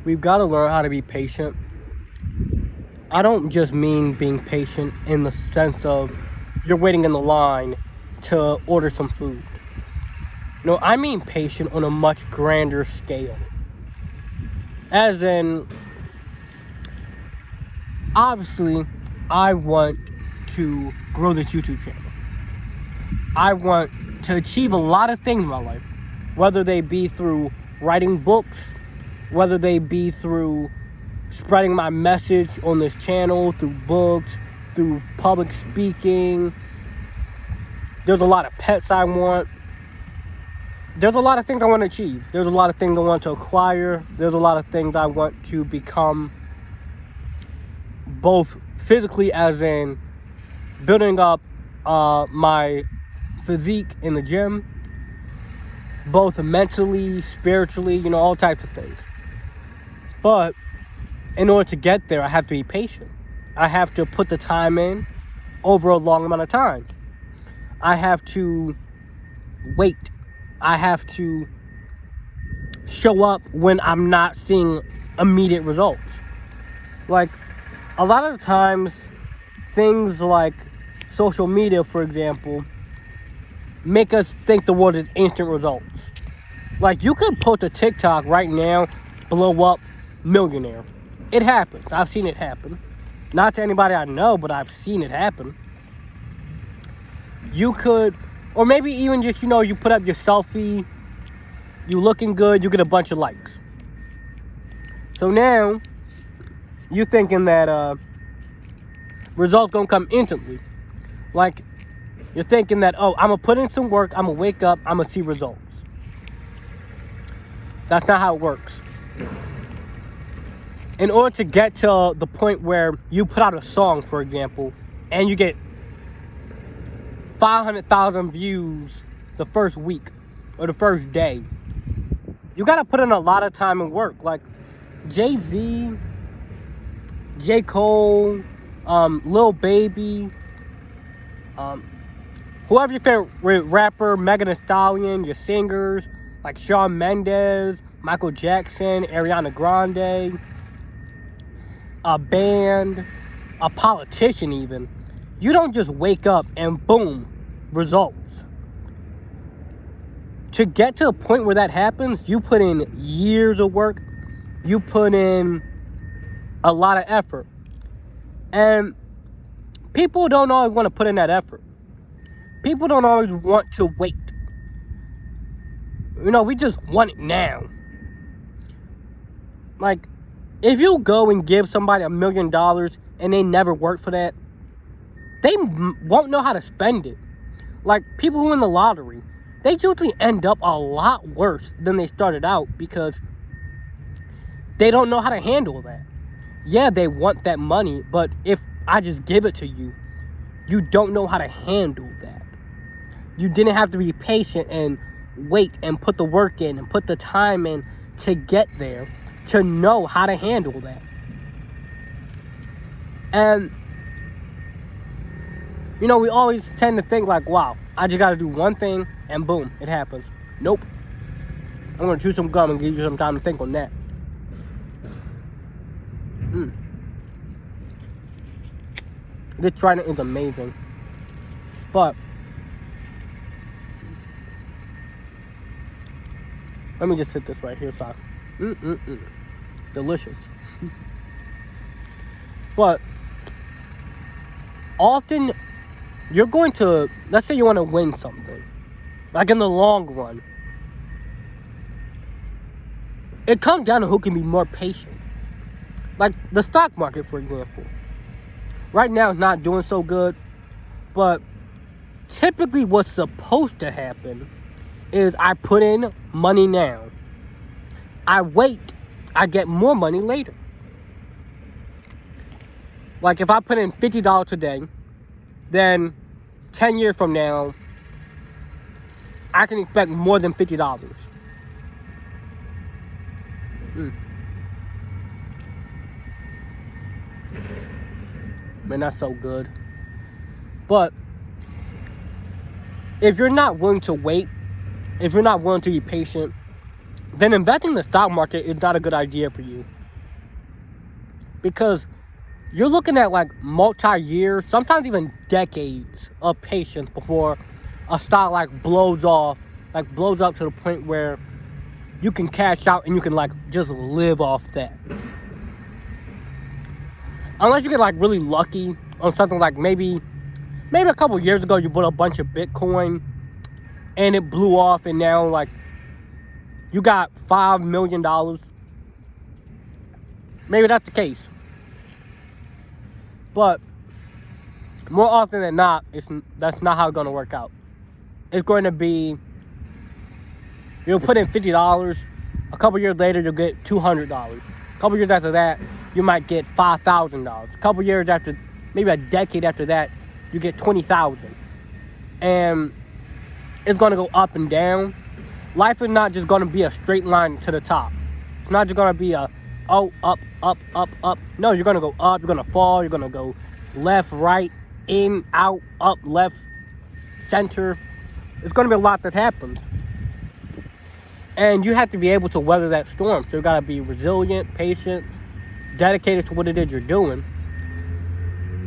we've got to learn how to be patient. I don't just mean being patient in the sense of you're waiting in the line to order some food. No, I mean patient on a much grander scale. As in, obviously, I want to grow this YouTube channel. I want to achieve a lot of things in my life, whether they be through writing books, whether they be through spreading my message on this channel, through books, through public speaking. There's a lot of pets I want. There's a lot of things I want to achieve. There's a lot of things I want to acquire. There's a lot of things I want to become, both physically, as in building up my physique in the gym, both mentally, spiritually, all types of things. But in order to get there, I have to be patient. I have to put the time in over a long amount of time. I have to wait. I have to show up when I'm not seeing immediate results. Like, a lot of the times, things like social media, for example, make us think the world is instant results. Like, you could post a TikTok right now, blow up, millionaire. It happens. I've seen it happen. Not to anybody I know, but I've seen it happen. You could, or maybe even just, you put up your selfie, you looking good, you get a bunch of likes. So now, you thinking that results gonna come instantly. Like, you're thinking that, I'm gonna put in some work, I'm gonna wake up, I'm gonna see results. That's not how it works. In order to get to the point where you put out a song, for example, and you get 500,000 views the first week or the first day, you gotta put in a lot of time and work. Like Jay-Z, J. Cole, Lil Baby, whoever your favorite rapper, Megan Thee Stallion, your singers, like Shawn Mendes, Michael Jackson, Ariana Grande, a band, a politician even. You don't just wake up and boom, results. To get to a point where that happens, you put in years of work. You put in a lot of effort. And people don't always want to put in that effort. People don't always want to wait. We just want it now. Like, if you go and give somebody $1 million and they never work for that, they won't know how to spend it. Like, people who win the lottery, they usually end up a lot worse than they started out because they don't know how to handle that. Yeah, they want that money, but if I just give it to you, you don't know how to handle that. You didn't have to be patient and wait and put the work in and put the time in to get there, to know how to handle that. And we always tend to think like, wow, I just got to do one thing and boom, it happens. Nope. I'm going to chew some gum and give you some time to think on that. This Trident is amazing. But let me just sit this right here, so delicious. But often you're going to, let's say you want to win something, like in the long run, it comes down to who can be more patient. Like the stock market, for example. Right now it's not doing so good, but typically what's supposed to happen is I put in money now. I wait, I get more money later. Like if I put in $50 today, then 10 years from now, I can expect more than $50. Man, that's so good. But if you're not willing to wait, if you're not willing to be patient, then investing in the stock market is not a good idea for you. Because you're looking at like multi-years, sometimes even decades of patience before a stock like blows up to the point where you can cash out and you can like just live off that. Unless you get like really lucky on something like maybe a couple years ago you bought a bunch of Bitcoin and it blew off and now like you got $5 million. Maybe that's the case. But more often than not, that's not how it's going to work out. It's going to be, you'll put in $50. A couple years later, you'll get $200. A couple years after that, you might get $5,000. A couple years after, maybe a decade after that, you get $20,000. And it's going to go up and down. Life is not just going to be a straight line to the top. It's not just going to be up. No, you're going to go up, you're going to fall, you're going to go left, right, in, out, up, left, center. It's going to be a lot that happens. And you have to be able to weather that storm. So you got to be resilient, patient, dedicated to what it is you're doing.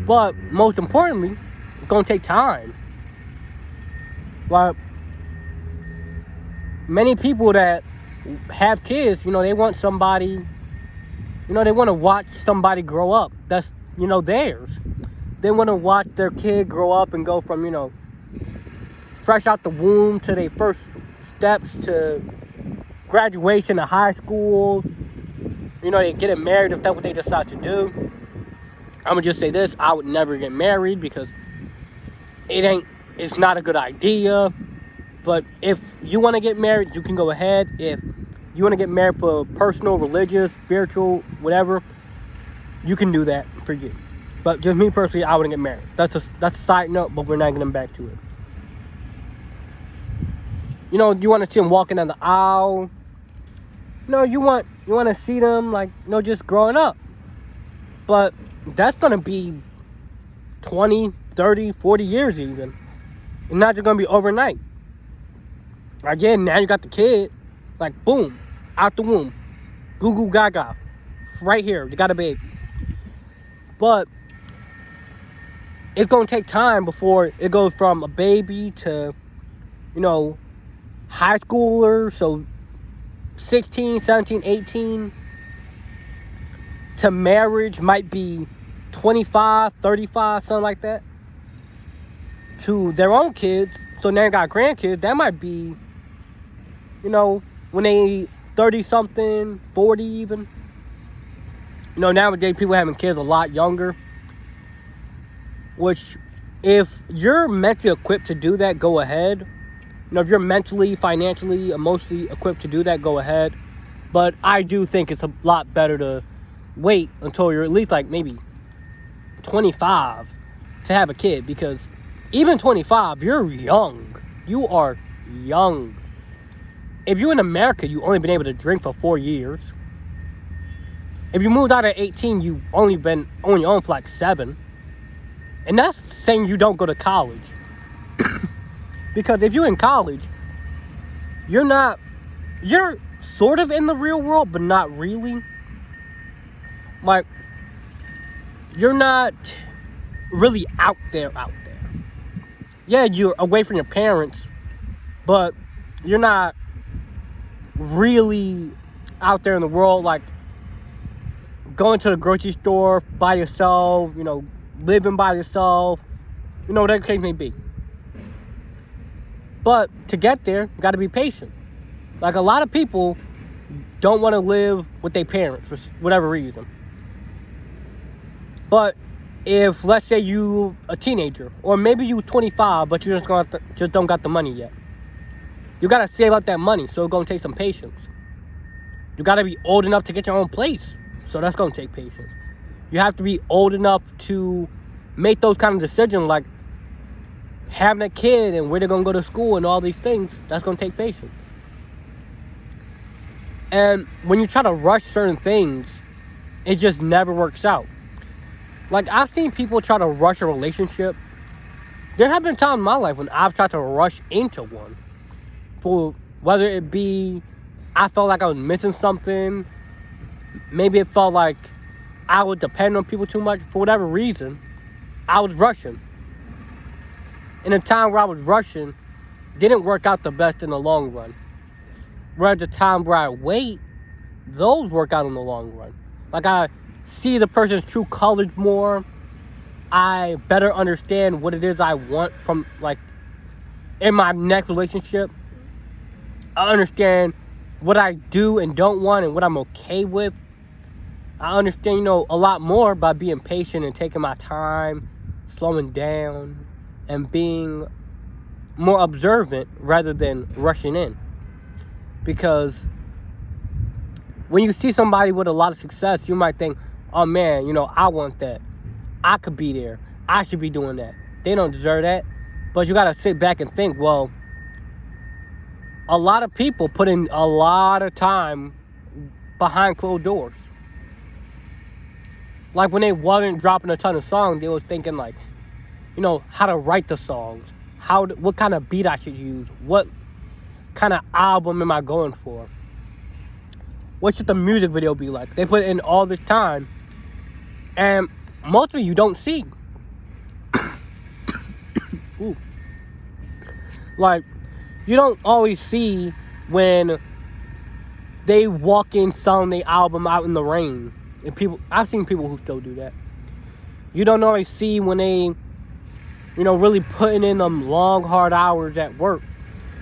But most importantly, it's going to take time. Like, many people that have kids, they want somebody, they want to watch somebody grow up. That's, theirs. They want to watch their kid grow up and go from, fresh out the womb to their first steps to graduation to high school. They getting married if that's what they decide to do. I'm going to just say this. I would never get married because it's not a good idea. But if you want to get married, you can go ahead. If you want to get married for personal, religious, spiritual, whatever, you can do that for you. But just me personally, I wouldn't get married. That's a side note, but we're not getting back to it. You want to see them walking down the aisle. You want to see them just growing up. But that's going to be 20, 30, 40 years even. It's not just going to be overnight. Again, now you got the kid, boom, out the womb. Goo goo gaga. Right here, you got a baby. But it's going to take time before it goes from a baby to, high schooler, so 16, 17, 18, to marriage might be 25, 35, something like that, to their own kids. So now you got grandkids, that might be, when they 30-something, 40 even. Nowadays people having kids a lot younger. Which, if you're mentally equipped to do that, go ahead. If you're mentally, financially, emotionally equipped to do that, go ahead. But I do think it's a lot better to wait until you're at least maybe 25 to have a kid. Because even 25, you're young. You are young. If you're in America, you've only been able to drink for 4 years. If you moved out at 18, you've only been on your own for 7. And that's saying you don't go to college. Because if you're in college, you're sort of in the real world, but not really. You're not really out there. Yeah, you're away from your parents, but you're not really out there in the world, going to the grocery store by yourself, living by yourself, whatever the case may be. But to get there, you got to be patient. A lot of people don't want to live with their parents for whatever reason. But if, let's say, you a teenager, or maybe you 25, but you just don't got the money yet. You got to save up that money, so it's going to take some patience. You got to be old enough to get your own place, so that's going to take patience. You have to be old enough to make those kind of decisions, like having a kid and where they're going to go to school and all these things. That's going to take patience. And when you try to rush certain things, it just never works out. I've seen people try to rush a relationship. There have been times in my life when I've tried to rush into one. For whether it be I felt like I was missing something. Maybe it felt like I would depend on people too much. For whatever reason, I was rushing. In a time where I was rushing, didn't work out the best in the long run. Whereas the time where I wait, those work out in the long run. Like, I see the person's true colors more. I better understand what it is I want from, like, in my next relationship. I understand what I do and don't want and what I'm okay with. I understand, a lot more by being patient and taking my time, slowing down, and being more observant rather than rushing in. Because when you see somebody with a lot of success, you might think, oh man, I want that. I could be there. I should be doing that. They don't deserve that. But you got to sit back and think, well, a lot of people put in a lot of time behind closed doors. Like when they wasn't dropping a ton of songs, they was thinking like, how to write the songs, what kind of beat I should use, what kind of album am I going for, what should the music video be like. They put in all this time, and most of you don't see. Ooh. Like, you don't always see when they walk in, selling their album out in the rain. And I've seen people who still do that. You don't always see when they, really putting in them long, hard hours at work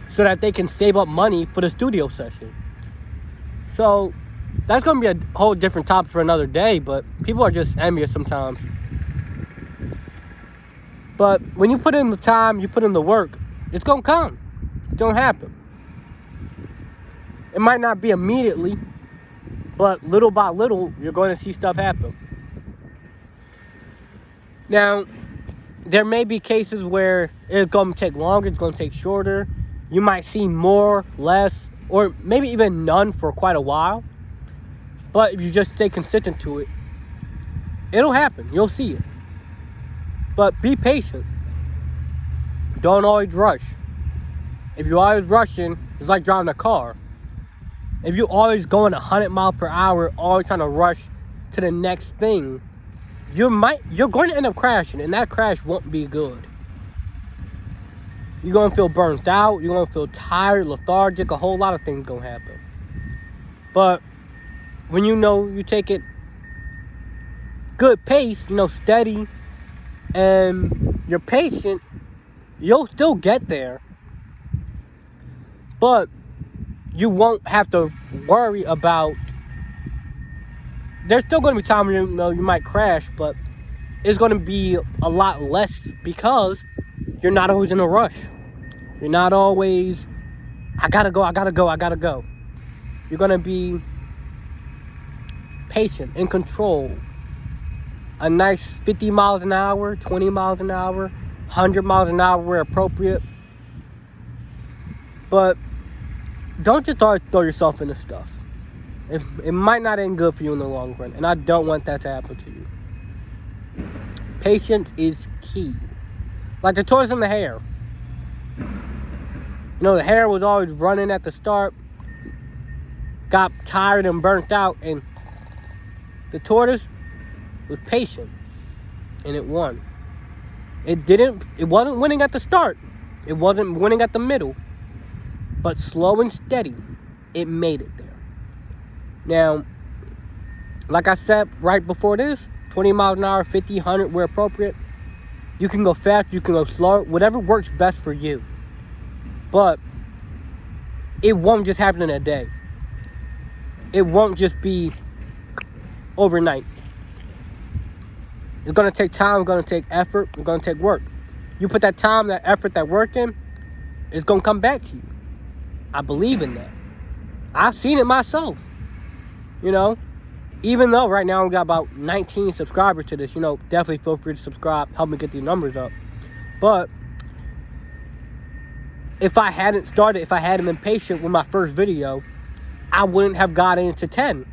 so that they can save up money for the studio session. So that's going to be a whole different topic for another day, but people are just envious sometimes. But when you put in the time, you put in the work, it's going to come. It's going to happen. It might not be immediately, but little by little, you're going to see stuff happen. Now, there may be cases where it's going to take longer, it's going to take shorter. You might see more, less, or maybe even none for quite a while. But if you just stay consistent to it, it'll happen. You'll see it. But be patient. Don't always rush. If you're always rushing, it's like driving a car. If you're always going 100 miles per hour, always trying to rush to the next thing, you're going to end up crashing, and that crash won't be good. You're going to feel burnt out. You're going to feel tired, lethargic. A whole lot of things going to happen. But when you take it good pace, steady, and you're patient, you'll still get there. But you won't have to worry about. There's still going to be times where you might crash, but it's going to be a lot less because you're not always in a rush. You're not always, I gotta go. You're going to be patient, in control. A nice 50 miles an hour, 20 miles an hour, 100 miles an hour where appropriate. But don't just throw yourself into stuff. It might not end good for you in the long run, and I don't want that to happen to you. Patience is key. Like the tortoise and the hare. The hare was always running at the start, got tired and burnt out, and the tortoise was patient, and it won. It wasn't winning at the start. It wasn't winning at the middle. But slow and steady, it made it there. Now, like I said right before this, 20 miles an hour, 50, 100 where appropriate. You can go fast, you can go slow, whatever works best for you. But it won't just happen in a day. It won't just be overnight. It's going to take time, it's going to take effort, it's going to take work. You put that time, that effort, that work in, it's going to come back to you. I believe in that. I've seen it myself. Even though right now I've got about 19 subscribers to this, definitely feel free to subscribe, help me get these numbers up. But if I hadn't been patient with my first video, I wouldn't have gotten into 10.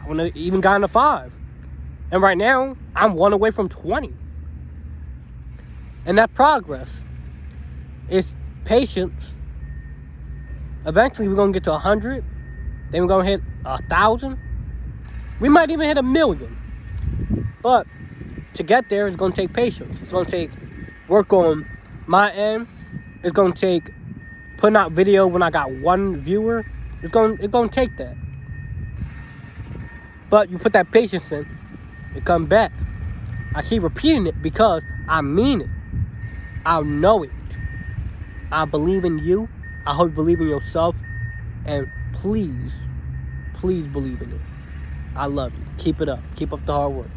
I wouldn't have even gotten to 5. And right now, I'm 1 away from 20. And that progress is patience. Eventually, we're going to get to 100. Then we're gonna hit 1,000. We might even hit 1,000,000. But to get there, it's gonna take patience. It's gonna take work on my end. It's gonna take putting out video when I got 1 viewer. It's gonna take that. But you put that patience in, it come back. I keep repeating it because I mean it. I know it. I believe in you. I hope you believe in yourself. And please, please believe in it. I love you. Keep it up. Keep up the hard work.